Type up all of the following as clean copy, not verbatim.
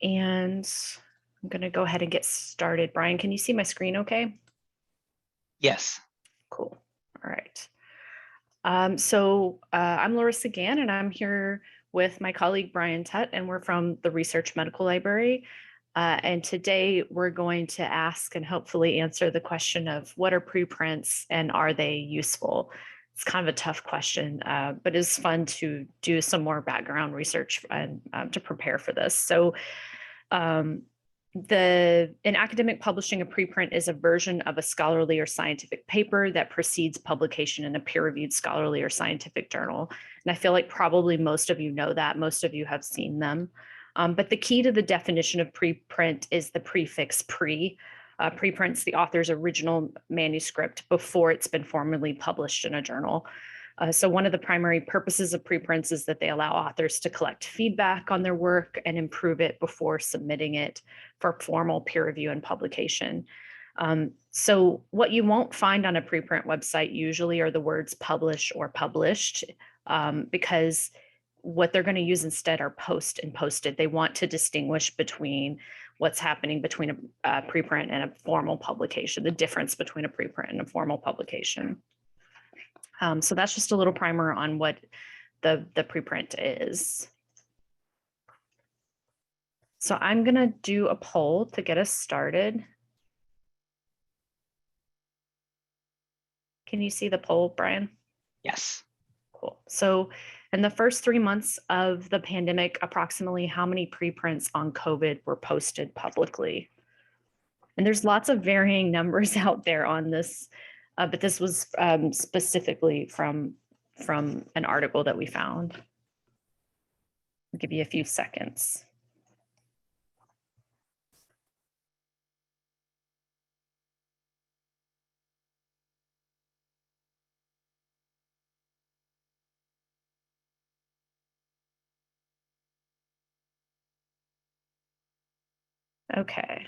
and I'm going to go ahead and get started. Brian, can you see my screen okay? Yes. Cool. All right. I'm Larissa Gann, and I'm here with my colleague Brian Tutt, and we're from the Research Medical Library. And today we're going to ask and hopefully answer the question of what are preprints and are they useful? It's kind of a tough question, but it's fun to do some more background research and to prepare for this. So in academic publishing, a preprint is a version of a scholarly or scientific paper that precedes publication in a peer-reviewed scholarly or scientific journal. And I feel like probably most of you know that, most of you have seen them. But the key to the definition of preprint is the prefix pre. Preprints the author's original manuscript before it's been formally published in a journal. So one of the primary purposes of preprints is that they allow authors to collect feedback on their work and improve it before submitting it for formal peer review and publication. So what you won't find on a preprint website usually are the words publish or published, because what they're going to use instead are post and posted. They want to distinguish between what's happening between a preprint and a formal publication, the difference between a preprint and a formal publication. So that's just a little primer on what the preprint is. So I'm going to do a poll to get us started. Can you see the poll, Brian? Yes. Cool. So in the first 3 months of the pandemic, approximately how many preprints on COVID were posted publicly? And there's lots of varying numbers out there on this, but this was specifically from an article that we found. I'll give you a few seconds. Okay.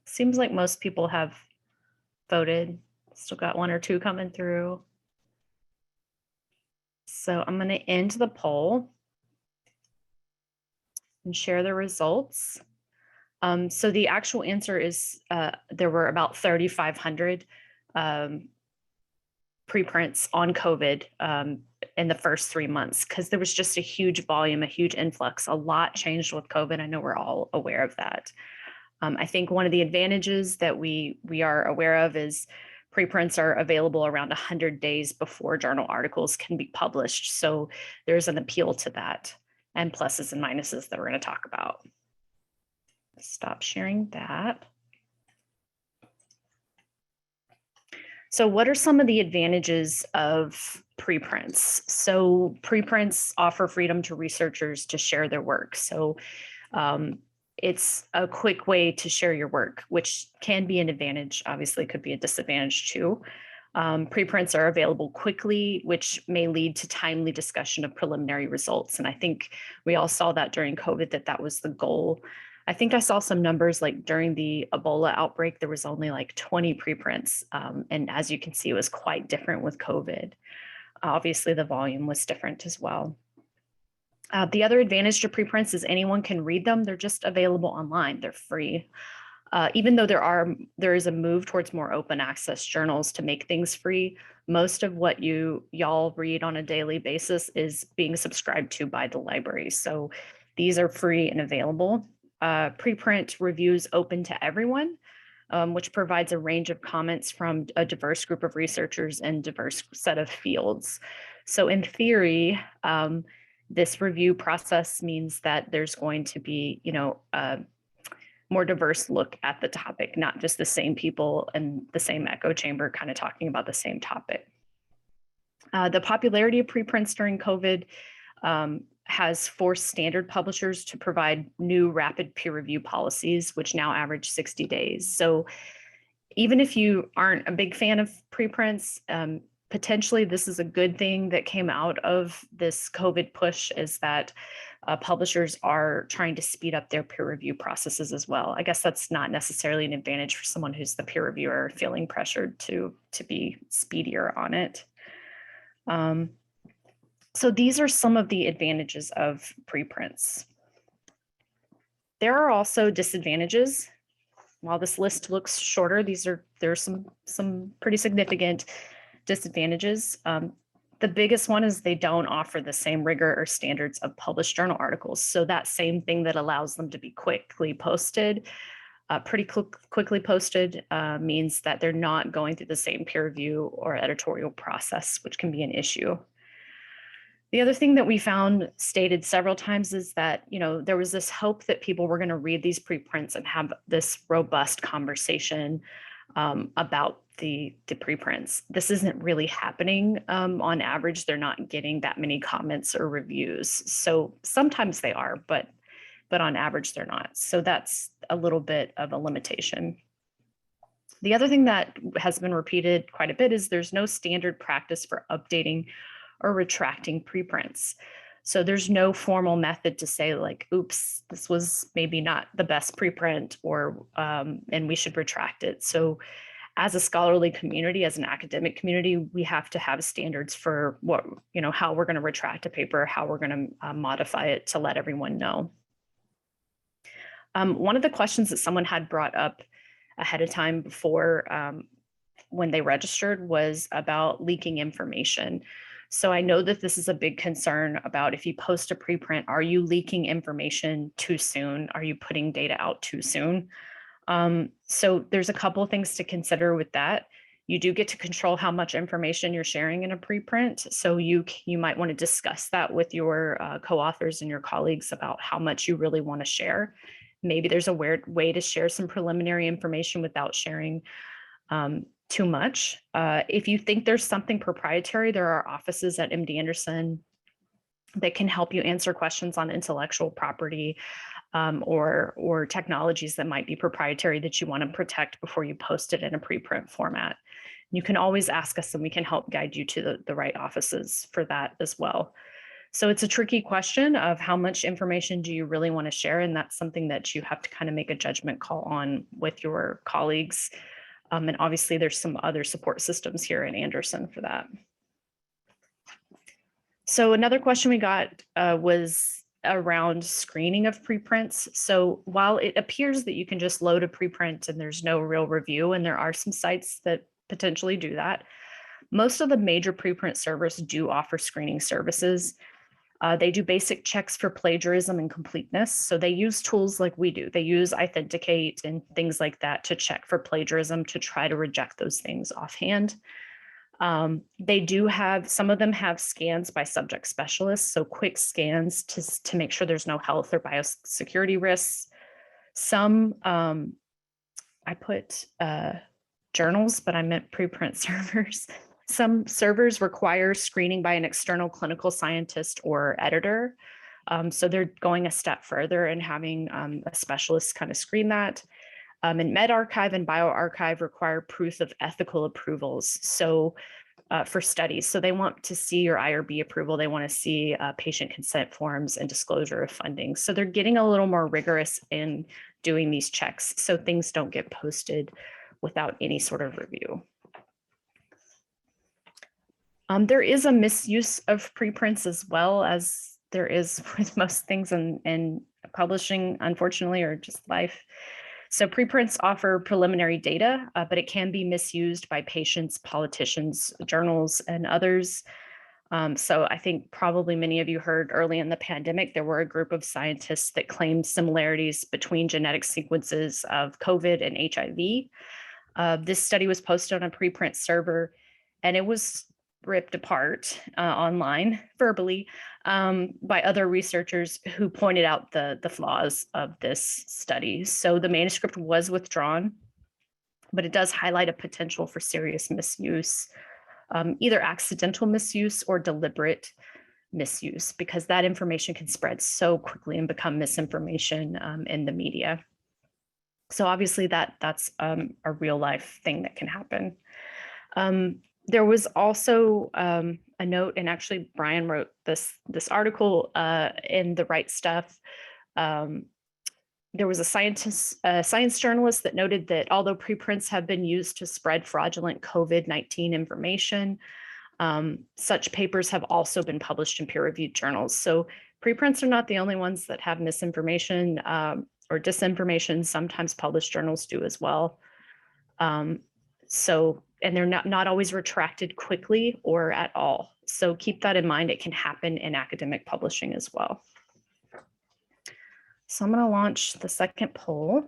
Seems like most people have voted. Still got 1 or 2 coming through. So I'm going to end the poll and share the results. So the actual answer is there were about 3,500 preprints on COVID in the first 3 months, because there was just a huge volume, a huge influx. A lot changed with COVID. I know we're all aware of that. I think one of the advantages that we are aware of is preprints are available around 100 days before journal articles can be published. So there's an appeal to that, and pluses and minuses that we're going to talk about. Stop sharing that. So what are some of the advantages of preprints? So preprints offer freedom to researchers to share their work. So it's a quick way to share your work, which can be an advantage, obviously could be a disadvantage too. Preprints are available quickly, which may lead to timely discussion of preliminary results. And I think we all saw that during COVID, that was the goal. I think I saw some numbers like during the Ebola outbreak, there was only like 20 preprints. And as you can see, it was quite different with COVID. Obviously, the volume was different as well. The other advantage to preprints is anyone can read them. They're just available online. They're free. Even though there is a move towards more open access journals to make things free, most of what y'all read on a daily basis is being subscribed to by the library. So these are free and available. Preprint reviews open to everyone, which provides a range of comments from a diverse group of researchers and diverse set of fields. So in theory, this review process means that there's going to be, a more diverse look at the topic, not just the same people in the same echo chamber kind of talking about the same topic. The popularity of preprints during COVID has forced standard publishers to provide new rapid peer review policies, which now average 60 days. So even if you aren't a big fan of preprints, potentially this is a good thing that came out of this COVID push, is that publishers are trying to speed up their peer review processes as well. I guess that's not necessarily an advantage for someone who's the peer reviewer feeling pressured to be speedier on it. So these are some of the advantages of preprints. There are also disadvantages. While this list looks shorter, there's some pretty significant disadvantages. The biggest one is they don't offer the same rigor or standards of published journal articles. So that same thing that allows them to be quickly posted, quickly posted, means that they're not going through the same peer review or editorial process, which can be an issue. The other thing that we found stated several times is that, there was this hope that people were going to read these preprints and have this robust conversation about the preprints. This isn't really happening. On average, they're not getting that many comments or reviews. So sometimes they are, but on average, they're not. So that's a little bit of a limitation. The other thing that has been repeated quite a bit is there's no standard practice for updating or retracting preprints. So there's no formal method to say like, oops, this was maybe not the best preprint, or and we should retract it. So as a scholarly community, as an academic community, we have to have standards for what, how we're going to retract a paper, how we're going to modify it to let everyone know. One of the questions that someone had brought up ahead of time before when they registered was about leaking information. So I know that this is a big concern about if you post a preprint, are you leaking information too soon? Are you putting data out too soon? So there's a couple of things to consider with that. You do get to control how much information you're sharing in a preprint. So you might want to discuss that with your co-authors and your colleagues about how much you really want to share. Maybe there's a weird way to share some preliminary information without sharing too much. If you think there's something proprietary, there are offices at MD Anderson that can help you answer questions on intellectual property or technologies that might be proprietary that you want to protect before you post it in a preprint format. You can always ask us and we can help guide you to the right offices for that as well. So it's a tricky question of how much information do you really want to share? And that's something that you have to kind of make a judgment call on with your colleagues. And obviously there's some other support systems here in Anderson for that. So another question we got was around screening of preprints. So while it appears that you can just load a preprint and there's no real review, and there are some sites that potentially do that, most of the major preprint servers do offer screening services. They do basic checks for plagiarism and completeness. So they use tools like we do. They use Authenticate and things like that to check for plagiarism, to try to reject those things offhand. They do have, some of them have scans by subject specialists, so quick scans to make sure there's no health or biosecurity risks. Some, I put journals, but I meant preprint servers. Some servers require screening by an external clinical scientist or editor. So they're going a step further and having a specialist kind of screen that. And medRxiv and bioRxiv require proof of ethical approvals. So for studies, so they want to see your IRB approval. They want to see patient consent forms and disclosure of funding. So they're getting a little more rigorous in doing these checks, so things don't get posted without any sort of review. There is a misuse of preprints as well, as there is with most things in publishing, unfortunately, or just life. So preprints offer preliminary data, but it can be misused by patients, politicians, journals, and others. So I think probably many of you heard early in the pandemic, there were a group of scientists that claimed similarities between genetic sequences of COVID and HIV. This study was posted on a preprint server, and it was ripped apart online verbally by other researchers who pointed out the flaws of this study. So the manuscript was withdrawn, but it does highlight a potential for serious misuse, either accidental misuse or deliberate misuse, because that information can spread so quickly and become misinformation in the media. So obviously that's a real life thing that can happen. There was also a note, and actually Brian wrote this article in The Right Stuff. There was a science journalist that noted that although preprints have been used to spread fraudulent COVID-19 information, such papers have also been published in peer-reviewed journals. So preprints are not the only ones that have misinformation. or disinformation. Sometimes published journals do as well. And they're not always retracted quickly or at all. So keep that in mind. It can happen in academic publishing as well. So I'm going to launch the second poll.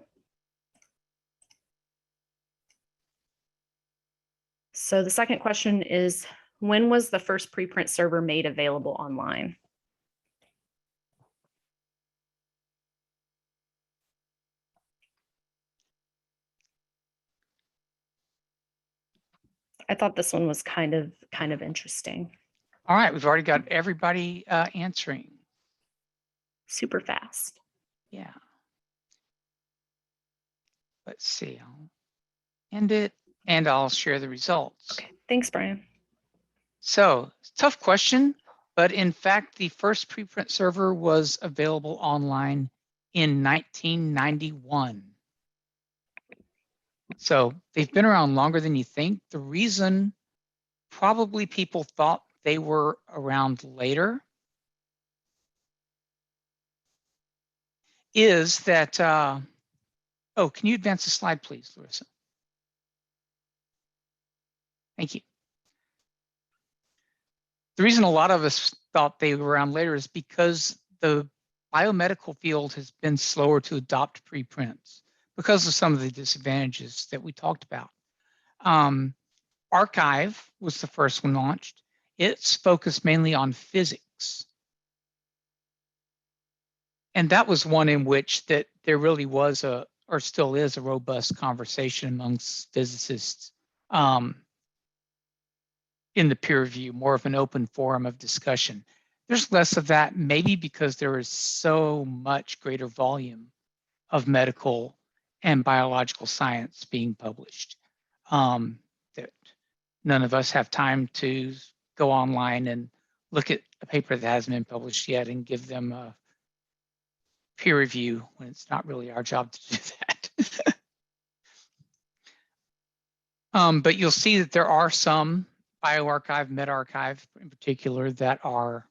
So the second question is, when was the first preprint server made available online? I thought this one was kind of interesting. All right, we've already got everybody answering. Super fast. Yeah. Let's see, I'll end it and I'll share the results. Okay, thanks, Brian. So, tough question, but in fact, the first preprint server was available online in 1991. So they've been around longer than you think. The reason probably people thought they were around later is that, oh, can you advance the slide, please, Larissa? Thank you. The reason a lot of us thought they were around later is because the biomedical field has been slower to adopt preprints because of some of the disadvantages that we talked about. Archive was the first one launched. It's focused mainly on physics. And that was one in which that there really was or still is a robust conversation amongst physicists in the peer review, more of an open forum of discussion. There's less of that, maybe because there is so much greater volume of medical and biological science being published that none of us have time to go online and look at a paper that hasn't been published yet and give them a peer review when it's not really our job to do that. But you'll see that there are some bioRxiv, medRxiv in particular, that are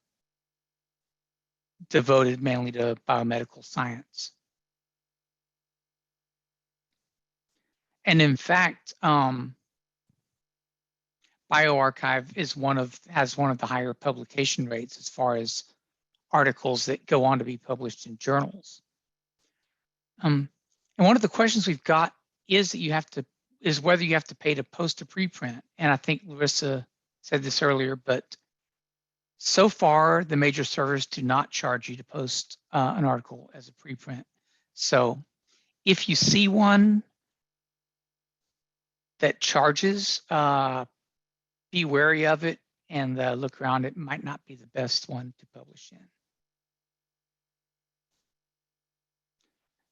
devoted mainly to biomedical science. And in fact, bioRxiv has one of the higher publication rates as far as articles that go on to be published in journals. And one of the questions we've got is whether you have to pay to post a preprint. And I think Larissa said this earlier, but so far the major servers do not charge you to post an article as a preprint. So if you see one that charges, be wary of it and look around. It might not be the best one to publish in.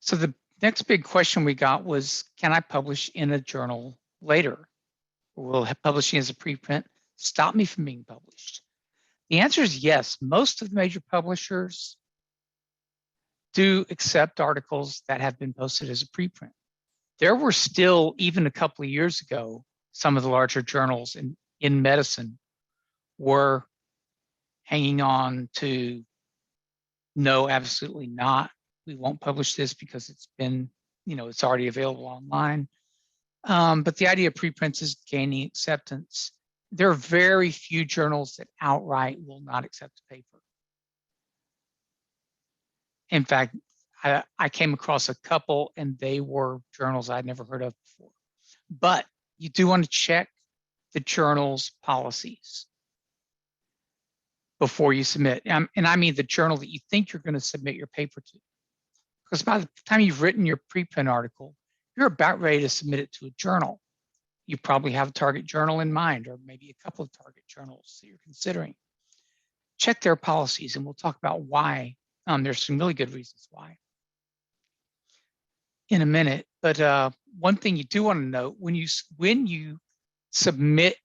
So the next big question we got was, can I publish in a journal later? Or will publishing as a preprint stop me from being published? The answer is yes. Most of the major publishers do accept articles that have been posted as a preprint. There were still, even a couple of years ago, some of the larger journals in medicine were hanging on to, no, absolutely not. We won't publish this because it's been, it's already available online. But the idea of preprints is gaining acceptance. There are very few journals that outright will not accept a paper. In fact, I came across a couple and they were journals I'd never heard of before. But you do want to check the journal's policies before you submit. And I mean the journal that you think you're going to submit your paper to. Because by the time you've written your preprint article, you're about ready to submit it to a journal. You probably have a target journal in mind, or maybe a couple of target journals that you're considering. Check their policies, and we'll talk about why. There's some really good reasons why in a minute. But one thing you do want to note, when you submit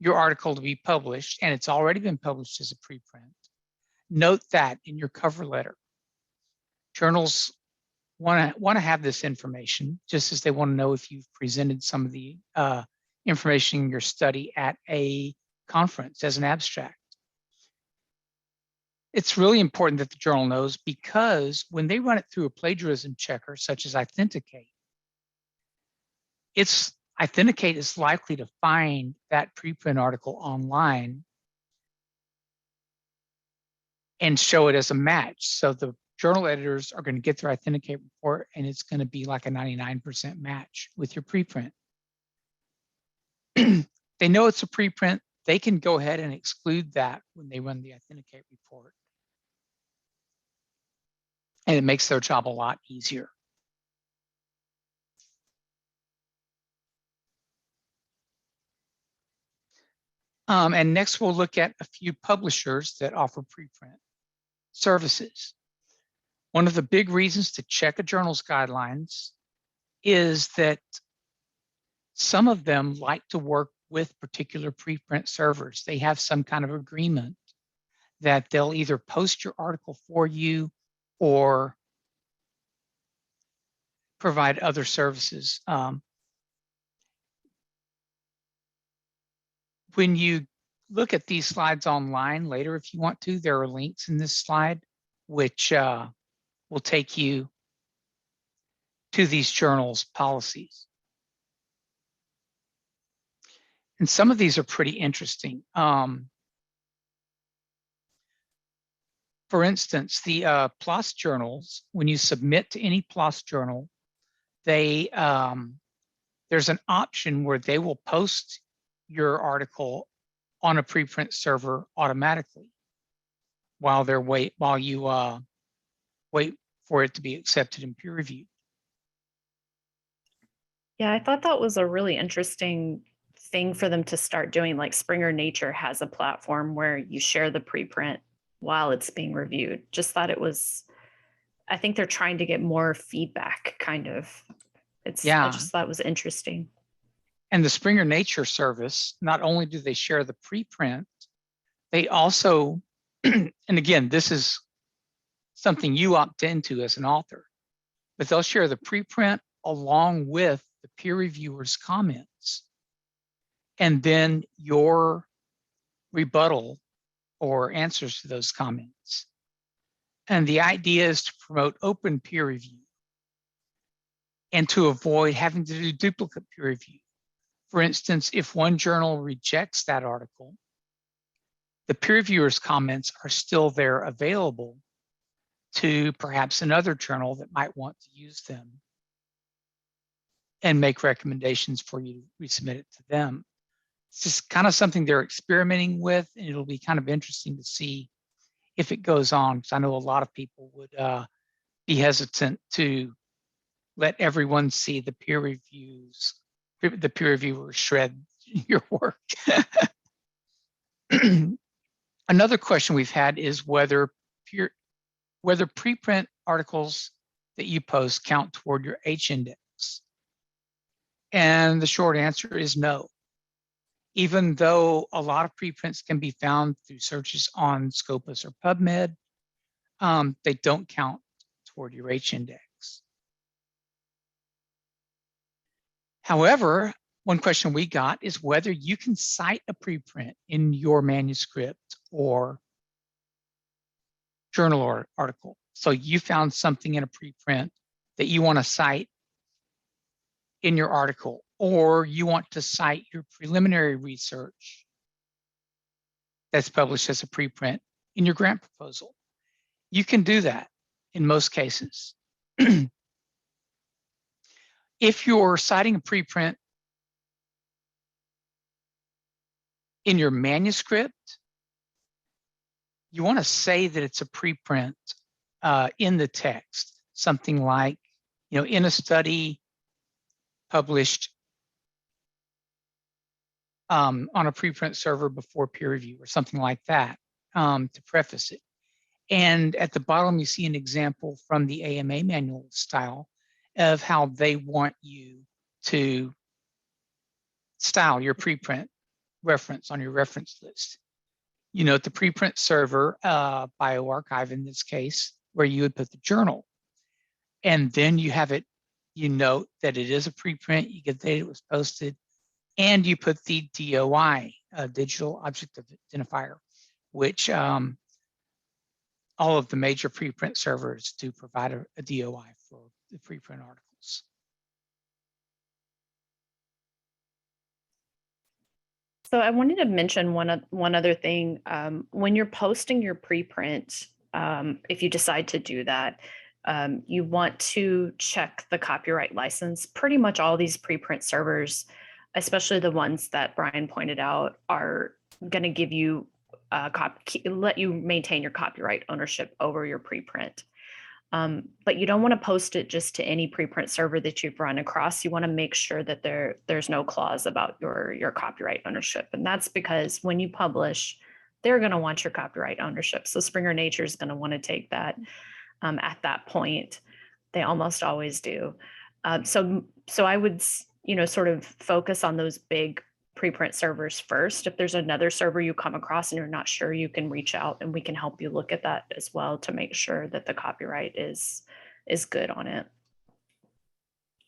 your article to be published, and it's already been published as a preprint, note that in your cover letter. Journals want to have this information, just as they want to know if you've presented some of the information in your study at a conference as an abstract. it's really important that the journal knows, because when they run it through a plagiarism checker, such as Authenticate, Authenticate is likely to find that preprint article online and show it as a match. So the journal editors are going to get their Authenticate report, and it's going to be like a 99% match with your preprint. They know it's a preprint. They can go ahead and exclude that when they run the Authenticate report. And it makes their job a lot easier. And next, we'll look at a few publishers that offer preprint services. One of the big reasons to check a journal's guidelines is that some of them like to work with particular preprint servers. They have some kind of agreement that they'll either post your article for you or provide other services. When you look at these slides online later, if you want to, there are links in this slide which will take you to these journals' policies. And some of these are pretty interesting. For instance, the PLOS journals, when you submit to any PLOS journal, there's an option where they will post your article on a preprint server automatically while you wait for it to be accepted and peer reviewed. Yeah, I thought that was a really interesting thing for them to start doing. Like Springer Nature has a platform where you share the preprint while it's being reviewed. Just thought it was, I think they're trying to get more feedback, kind of. I just thought it was interesting. And the Springer Nature service, not only do they share the preprint, they also, and again, this is something you opt into as an author, but they'll share the preprint along with the peer reviewer's comments, and then your rebuttal or answers to those comments. And the idea is to promote open peer review and to avoid having to do duplicate peer review. For instance, if one journal rejects that article, the peer reviewer's comments are still there available to perhaps another journal that might want to use them and make recommendations for you to resubmit it to them. It's just kind of something they're experimenting with, and it'll be kind of interesting to see if it goes on, because I know a lot of people would be hesitant to let everyone see the peer reviewer shred your work. Another question we've had is whether preprint articles that you post count toward your H-index. And the short answer is no. Even though a lot of preprints can be found through searches on Scopus or PubMed, they don't count toward your H-index. However, one question we got is whether you can cite a preprint in your manuscript or journal article. So you found something in a preprint that you want to cite in your article, or you want to cite your preliminary research that's published as a preprint in your grant proposal. You can do that in most cases. If you're citing a preprint in your manuscript, you want to say that it's a preprint in the text, something like, in a study published on a preprint server before peer review or something like that to preface it. And at the bottom, you see an example from the AMA manual style of how they want you to style your preprint reference on your reference list. At the preprint server, bioRxiv in this case, where you would put the journal. And then you have it, you note that it is a preprint, you get the date it was posted, and you put the DOI, digital object identifier, which all of the major preprint servers do provide a DOI for the preprint articles. So I wanted to mention one other thing. When you're posting your preprint, if you decide to do that, you want to check the copyright license. Pretty much all these preprint servers, especially the ones that Brian pointed out, are going to give you let you maintain your copyright ownership over your preprint. But you don't want to post it just to any preprint server that you've run across. You want to make sure that there's no clause about your copyright ownership. And that's because when you publish, they're going to want your copyright ownership. So Springer Nature is going to want to take that at that point. They almost always do. So I would, sort of focus on those big preprint servers first. If there's another server you come across and you're not sure, you can reach out and we can help you look at that as well to make sure that the copyright is good on it.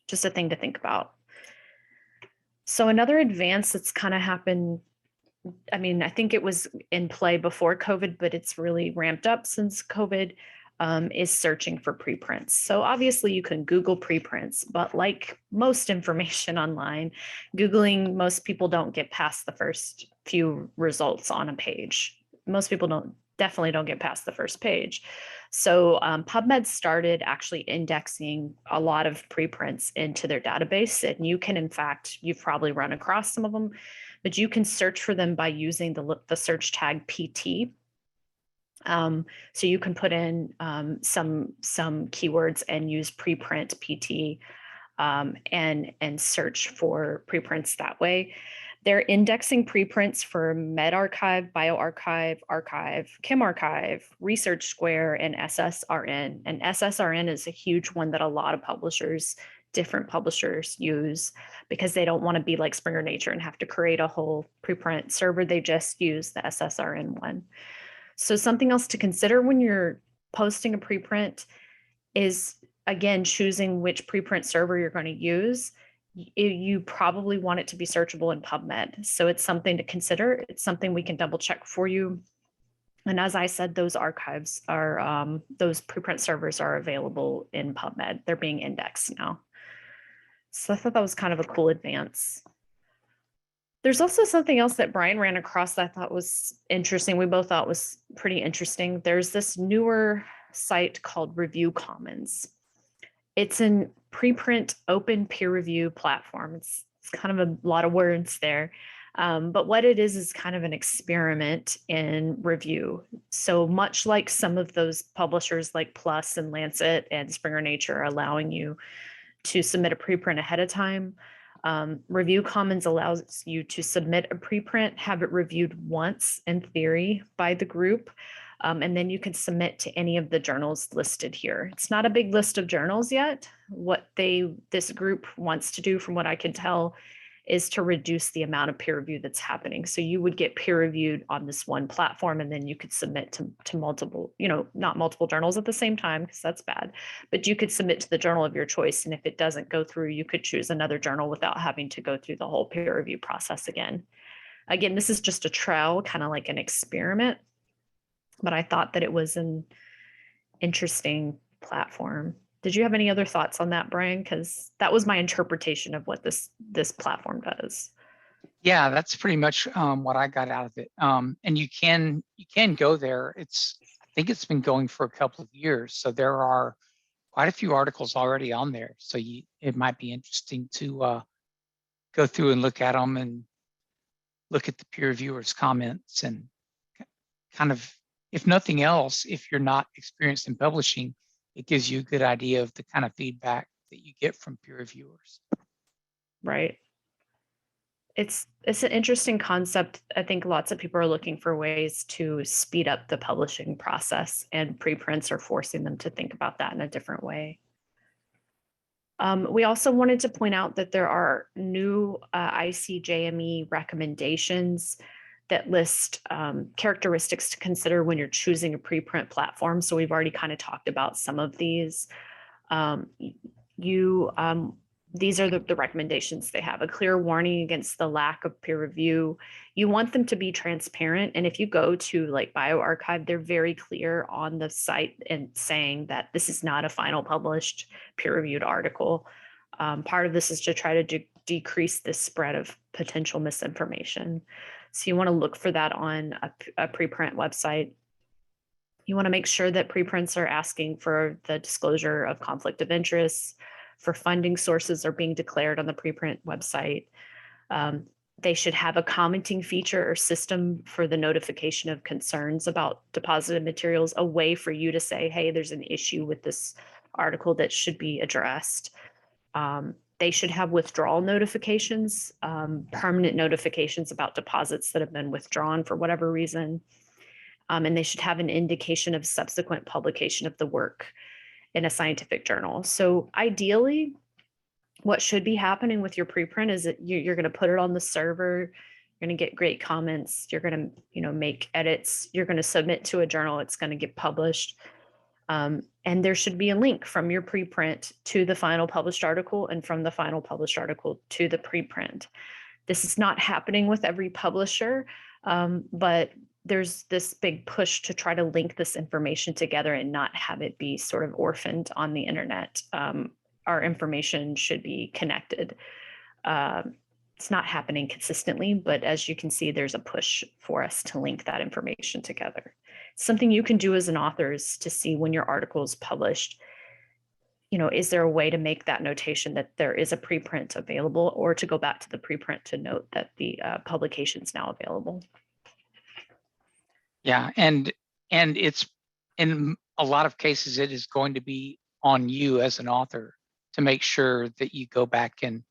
Just a thing to think about. So another advance that's kind of happened, I mean, I think it was in play before COVID, but it's really ramped up since COVID, is searching for preprints. So obviously you can Google preprints, but like most information online, Googling, most people don't get past the first few results on a page. Most people definitely don't get past the first page. So PubMed started actually indexing a lot of preprints into their database. And you can, in fact, you've probably run across some of them, but you can search for them by using the search tag PT. So you can put in some keywords and use preprint PT and search for preprints that way. They're indexing preprints for medRxiv, bioRxiv, archive, chemarchive, research square, and SSRN. And SSRN is a huge one that a lot of different publishers use because they don't want to be like Springer Nature and have to create a whole preprint server. They just use the SSRN one. So something else to consider when you're posting a preprint is, again, choosing which preprint server you're going to use. You probably want it to be searchable in PubMed. So it's something to consider. It's something we can double check for you. And as I said, those archives are, those preprint servers are available in PubMed. They're being indexed now. So I thought that was kind of a cool advance. There's also something else that Brian ran across that I thought was interesting. We both thought was pretty interesting. There's this newer site called Review Commons. It's a preprint open peer review platform. It's kind of a lot of words there. But what it is kind of an experiment in review. So much like some of those publishers like PLOS and Lancet and Springer Nature are allowing you to submit a preprint ahead of time, Review Commons allows you to submit a preprint, have it reviewed once in theory by the group, and then you can submit to any of the journals listed here. It's not a big list of journals yet. What this group wants to do, from what I can tell, is to reduce the amount of peer review that's happening. So you would get peer reviewed on this one platform, and then you could submit to multiple, not multiple journals at the same time, because that's bad, but you could submit to the journal of your choice. And if it doesn't go through, you could choose another journal without having to go through the whole peer review process again. Again, this is just a trial, kind of like an experiment, but I thought that it was an interesting platform. Did you have any other thoughts on that, Brian? Because that was my interpretation of what this platform does. Yeah, that's pretty much what I got out of it. And you can go there. I think it's been going for a couple of years, so there are quite a few articles already on there. So it might be interesting to go through and look at them and look at the peer reviewers' comments and kind of, if nothing else, if you're not experienced in publishing, it gives you a good idea of the kind of feedback that you get from peer reviewers. Right. It's an interesting concept. I think lots of people are looking for ways to speed up the publishing process, and preprints are forcing them to think about that in a different way. We also wanted to point out that there are new ICJME recommendations that list characteristics to consider when you're choosing a preprint platform. So we've already kind of talked about some of these. these are the recommendations they have: a clear warning against the lack of peer review. You want them to be transparent. And if you go to like bioRxiv, they're very clear on the site and saying that this is not a final published peer reviewed article. Part of this is to try to decrease the spread of potential misinformation. So you want to look for that on a preprint website. You want to make sure that preprints are asking for the disclosure of conflict of interest, for funding sources are being declared on the preprint website. They should have a commenting feature or system for the notification of concerns about deposited materials, a way for you to say, hey, there's an issue with this article that should be addressed. They should have withdrawal notifications, permanent notifications about deposits that have been withdrawn for whatever reason. And they should have an indication of subsequent publication of the work in a scientific journal. So ideally, what should be happening with your preprint is that you're going to put it on the server, you're going to get great comments, you're going to make edits, you're going to submit to a journal, it's going to get published. And there should be a link from your preprint to the final published article and from the final published article to the preprint. This is not happening with every publisher, but there's this big push to try to link this information together and not have it be sort of orphaned on the internet. Our information should be connected. It's not happening consistently, but as you can see, there's a push for us to link that information together. Something you can do as an author is to see when your article is published, is there a way to make that notation that there is a preprint available, or to go back to the preprint to note that the publication is now available. Yeah, and it's, in a lot of cases, it is going to be on you as an author to make sure that you go back and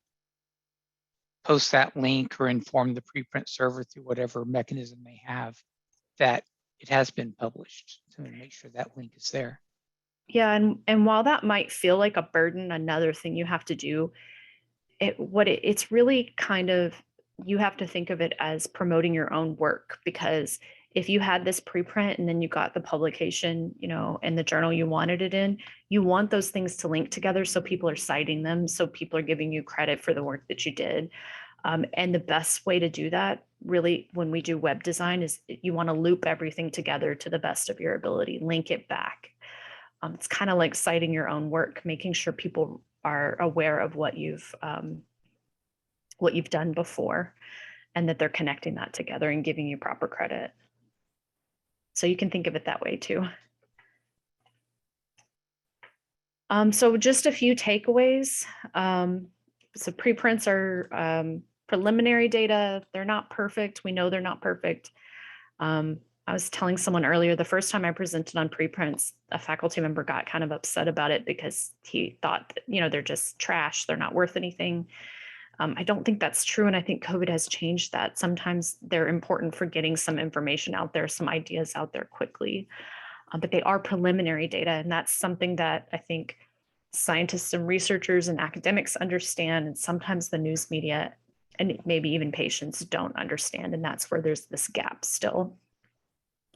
post that link or inform the preprint server through whatever mechanism they have that it has been published, to make sure that link is there. Yeah, and while that might feel like a burden, another thing you have to do, it's really kind of, you have to think of it as promoting your own work, because if you had this preprint and then you got the publication, in the journal you wanted it in, you want those things to link together so people are citing them, so people are giving you credit for the work that you did. And the best way to do that, really, when we do web design, is you want to loop everything together to the best of your ability, link it back. It's kind of like citing your own work, making sure people are aware of what you've done before, and that they're connecting that together and giving you proper credit. So you can think of it that way too. So just a few takeaways. So preprints are preliminary data. They're not perfect. We know they're not perfect. I was telling someone earlier, the first time I presented on preprints, a faculty member got kind of upset about it because he thought that, they're just trash. They're not worth anything. I don't think that's true. And I think COVID has changed that. Sometimes they're important for getting some information out there, some ideas out there quickly, but they are preliminary data. And that's something that I think scientists and researchers and academics understand. And sometimes the news media and maybe even patients don't understand. And that's where there's this gap still.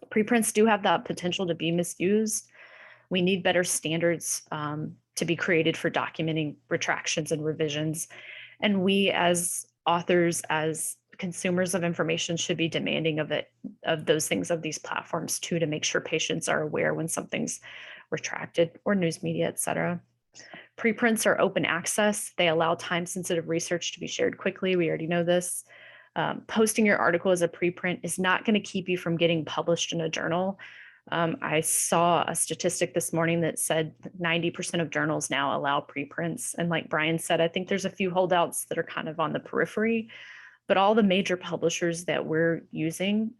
Preprints do have that potential to be misused. We need better standards to be created for documenting retractions and revisions. And we as authors, as consumers of information, should be demanding of those things, of these platforms too, to make sure patients are aware when something's retracted, or news media, et cetera. Preprints are open access. They allow time-sensitive research to be shared quickly. We already know this. Posting your article as a preprint is not going to keep you from getting published in a journal. I saw a statistic this morning that said 90% of journals now allow preprints. And like Brian said, I think there's a few holdouts that are kind of on the periphery, but all the major publishers that we're using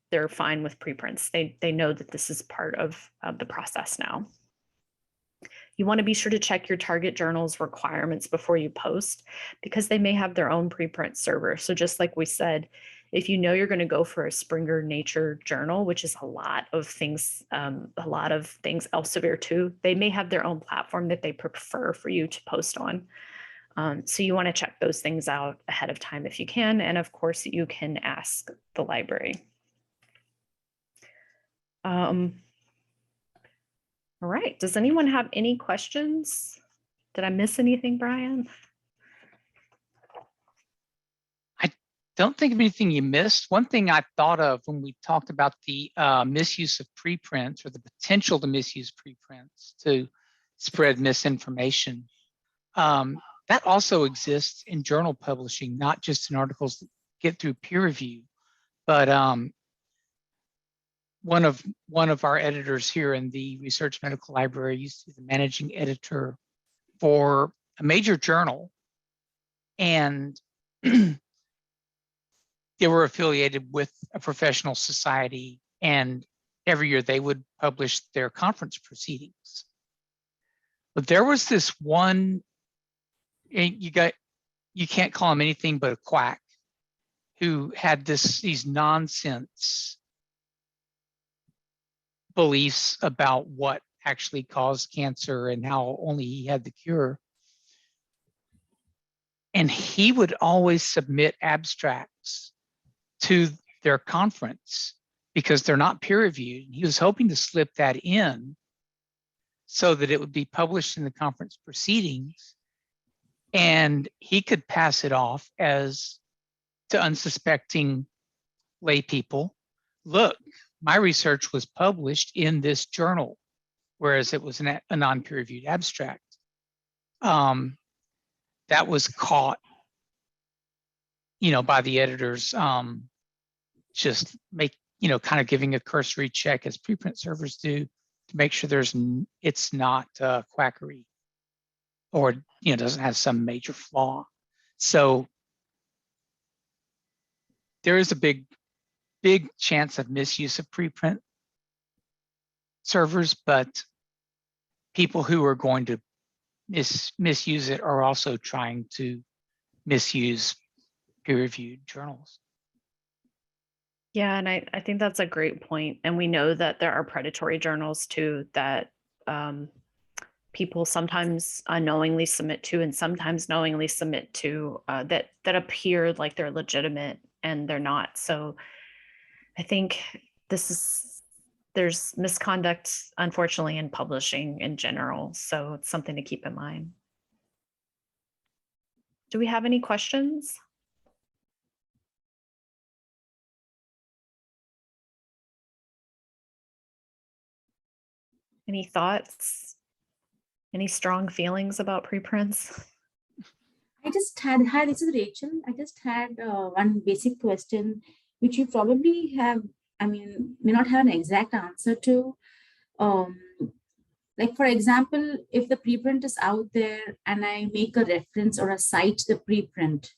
they're fine with preprints. They know that this is part of the process now. You want to be sure to check your target journal's requirements before you post, because they may have their own preprint server. So just like we said, if you know you're going to go for a Springer Nature journal, which is a lot of things Elsevier too, they may have their own platform that they prefer for you to post on. So you want to check those things out ahead of time if you can. And of course, you can ask the library. All right. Does anyone have any questions? Did I miss anything, Brian? don't think of anything you missed. One thing I thought of when we talked about the misuse of preprints, or the potential to misuse preprints to spread misinformation, that also exists in journal publishing, not just in articles that get through peer review. But one of our editors here in the Research Medical Library used to be the managing editor for a major journal, and they were affiliated with a professional society, and every year they would publish their conference proceedings. But there was this one, you can't call him anything but a quack, who had these nonsense beliefs about what actually caused cancer and how only he had the cure. And he would always submit abstracts to their conference because they're not peer reviewed. He was hoping to slip that in so that it would be published in the conference proceedings, and he could pass it off as to unsuspecting lay people. Look, my research was published in this journal, whereas it was a non-peer reviewed abstract. That was caught, by the editors, just kind of giving a cursory check, as preprint servers do, to make sure it's not quackery, or doesn't have some major flaw. So there is a big chance of misuse of preprint servers, but people who are going to misuse it are also trying to misuse peer-reviewed journals. Yeah, and I think that's a great point. And we know that there are predatory journals too that people sometimes unknowingly submit to, and sometimes knowingly submit to, that appear like they're legitimate and they're not. So I think there's misconduct, unfortunately, in publishing in general. So it's something to keep in mind. Do we have any questions? Any thoughts? Any strong feelings about preprints? I just hi, this is Rachel. I just had one basic question, which you probably have, may not have an exact answer to. Like, for example, if the preprint is out there and I make a reference or a cite the preprint,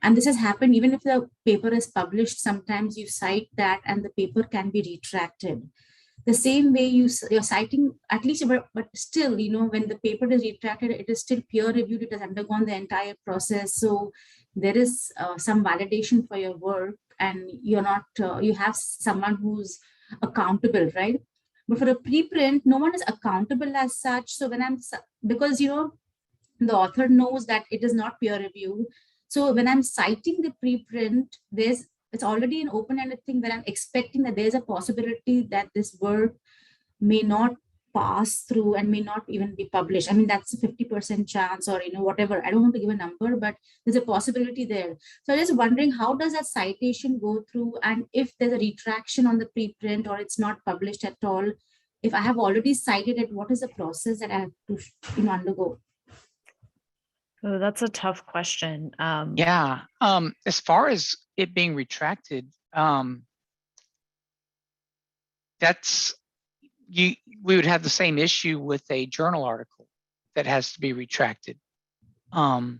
and this has happened even if the paper is published, sometimes you cite that and the paper can be retracted. The same way you're citing, at least, but still, when the paper is retracted, it is still peer reviewed, it has undergone the entire process. So there is some validation for your work, and you're not, you have someone who's accountable, right? But for a preprint, no one is accountable as such. So because, the author knows that it is not peer reviewed. So when I'm citing the preprint, it's already an open-ended thing where I'm expecting that there's a possibility that this work may not pass through and may not even be published. That's a 50% chance, or whatever. I don't want to give a number, but there's a possibility there. So I'm just wondering, how does that citation go through? And if there's a retraction on the preprint, or it's not published at all, if I have already cited it, what is the process that I have to undergo? Oh, that's a tough question. Yeah. As far as it being retracted, we would have the same issue with a journal article that has to be retracted. A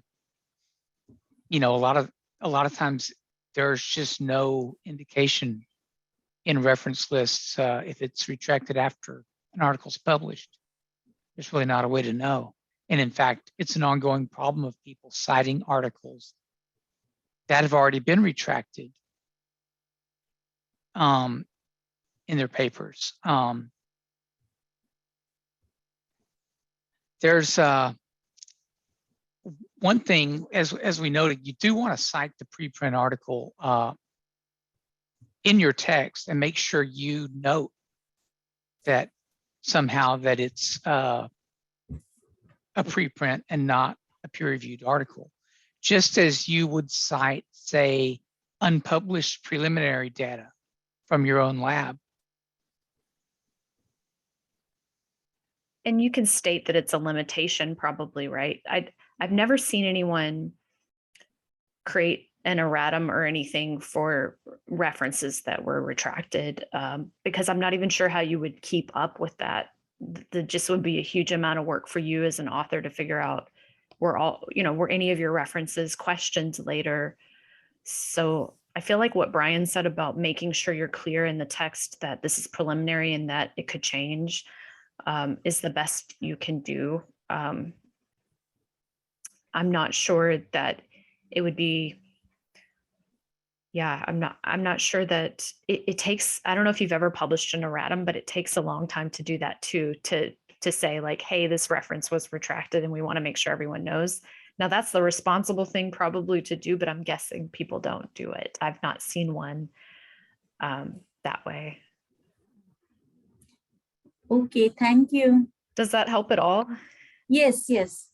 lot of times there's just no indication in reference lists if it's retracted after an article's published. There's really not a way to know. And in fact, it's an ongoing problem of people citing articles that have already been retracted in their papers. There's one thing, as we noted, you do want to cite the preprint article in your text and make sure you note that somehow that it's a preprint and not a peer-reviewed article. just as you would cite, say, unpublished preliminary data from your own lab. And you can state that it's a limitation probably, right? I've never seen anyone create an erratum or anything for references that were retracted, because I'm not even sure how you would keep up with that. That just would be a huge amount of work for you as an author to figure out were any of your references questioned later. So I feel like what Brian said about making sure you're clear in the text that this is preliminary and that it could change is the best you can do. I'm not sure that it would be, yeah, I'm not sure that it takes, I don't know if you've ever published an erratum, but it takes a long time to do that too, to say like, hey, this reference was retracted and we want to make sure everyone knows. Now that's the responsible thing probably to do, but I'm guessing people don't do it. I've not seen one that way. Okay, thank you. Does that help at all? Yes, yes.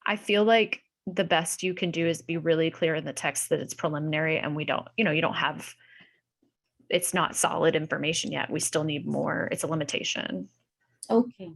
I feel like the best you can do is be really clear in the text that it's preliminary and we don't, you don't have, it's not solid information yet. We still need more. It's a limitation. Okay.